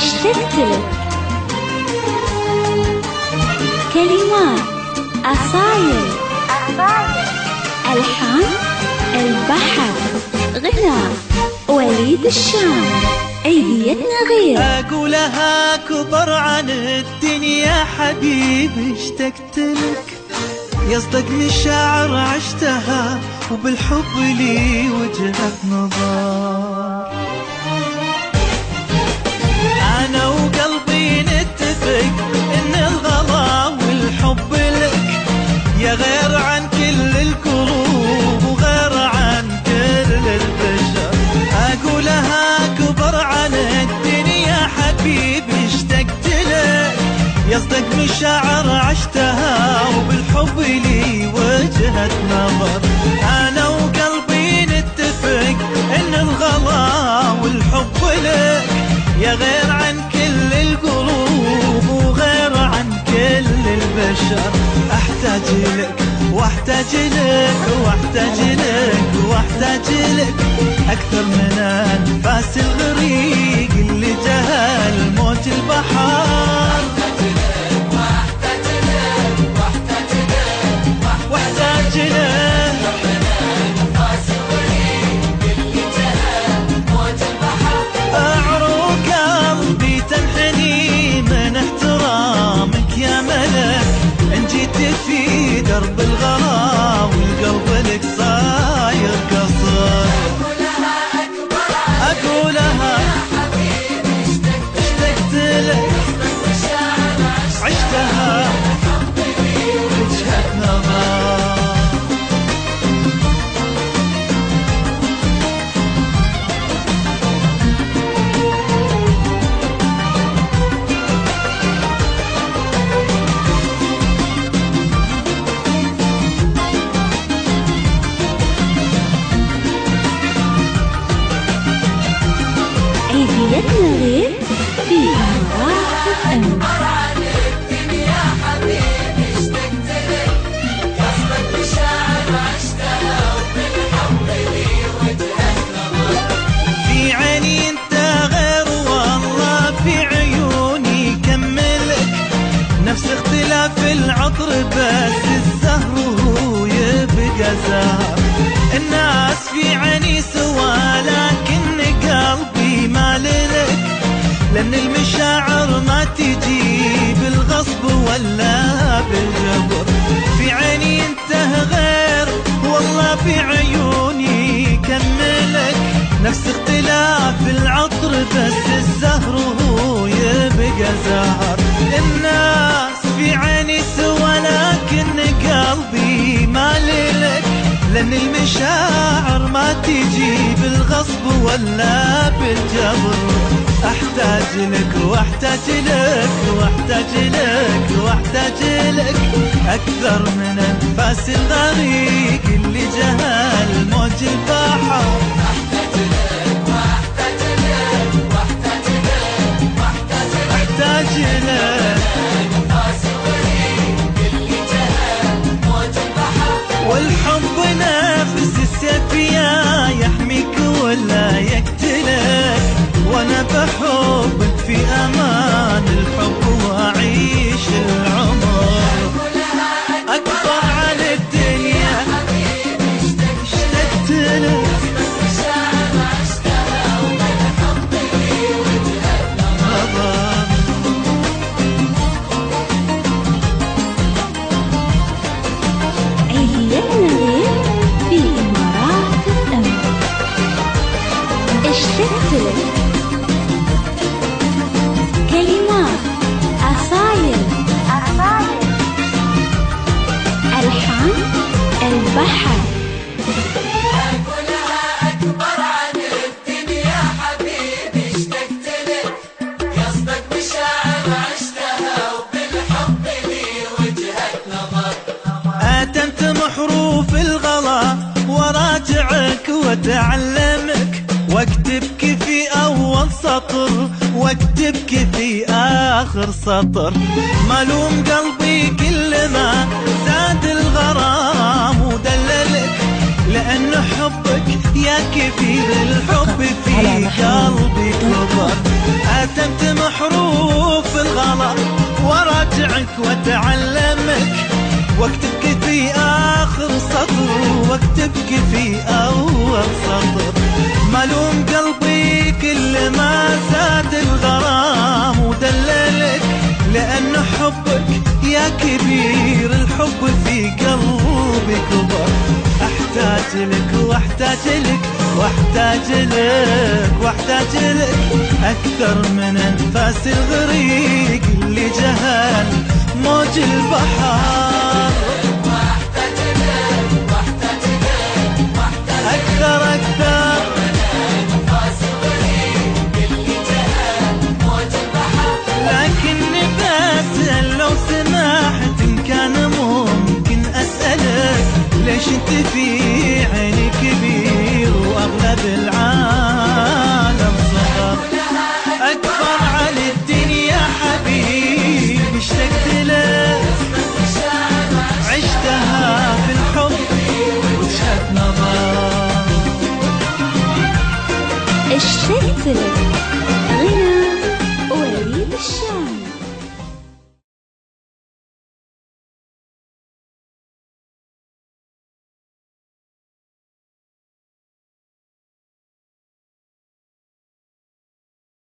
اشتقت لك. كلمات أصايل، ألحان البحر، غناء وليد الشام. عيديتنا غير. أقولها كبر عن الدنيا حبيبي اشتقت لك، يصدق مشاعر عشتها وبالحب لي وجهة نظر. أنا وقلبي نتفق إن الغلا والحب لك يا غير عن كل القلوب وغير عن كل البشر. أقولها كبر عن الدنيا حبيبي اشتقت لك، يصدق مشاعر عشتها وبالحب لي وجهة نظر. أنا وقلبي نتفق إن الغلا والحب لك يا غير عن كل القلوب وغير عن كل البشر. أحتاج لك واحتاج لك واحتاج لك واحتاج لك أكثر من أنفاس الغريق اللي جهل موج البحر. واحتاج لك أعروق قلبي تنحني من احترامك يا ملك. إن جيت في درب الغلا والقلب لك صاير قصر. أقولها اشتقت لك، عشتها وجهة نظر. عيديتنا غير في إمارات FM. في عيني انت غير والله في عيوني كملك، نفس اختلاف العطر بس الزهر هو يبقى زهر. الناس في عيني سوا لكن قلبي مالك، لأن المشاعر ما تجي بالغصب ولا بالجبر. في عيني انت غير والله في عيوني كملك، نفس اختلاف العطر بس الزهر هو يبقى زهر. الناس في عيني سوا لكن قلبي مالك، لأن المشاعر ما تجي بالغصب ولا بالجبر. أحتاج لك واحتاج لك واحتاج لك واحتاج لك أكثر من أنفاس الغريق اللي جهل موج البحر. أحتاج لك واحتاج لك واحتاج لك أحتاج لك أنفاس الغريق اللي جهل موج البحر. والحب نفس السيف يحميك ولا يقتلك، وانا بحبك في امان الحب واعيش العمر. اكبر عن الدنيا اشتقت لك، عيديتنا غير في إمارات FM. اشتقت لك. كلمات أصايل، ألحان البحر. أقولها أكبر عن الدنيا حبيبي اشتقت لك، يصدق مشاعر عشتها وبالحب لي وجهة نظر. أتمت محروف الغلا وراجعك وتعلمك، واكتبك في أول سطر واكتبك في آخر سطر. ملوم قلبي كل ما زاد الغرام ودللك، لأن حبك يا كبير الحب في قلبي كبر. أتمت واكتبك في آخر سطر، واكتبك في أول سطر. ملوم قلبي كل ما زاد الغرام ودللك، لأن حبك يا كبير الحب في قلبي كبر. أحتاج لك واحتاج لك واحتاج لك واحتاج لك أكثر من أنفاس الغريق اللي جهل موج البحر. واحتاج لك واحتاج لك واحتاج أكثر أكثر من أنفاس الغريب اللي جهل موج البحر. لكني بسأل لو سمحت إن كان ممكن أسألك، ليش انت في عيني كبير وأغلب العالم صغر؟ أكبر عن الدنيا حبيبي اشتقت لك، عشتها في الحب وجهة نظر. اشتقت لك. غنى وليد الشاعر.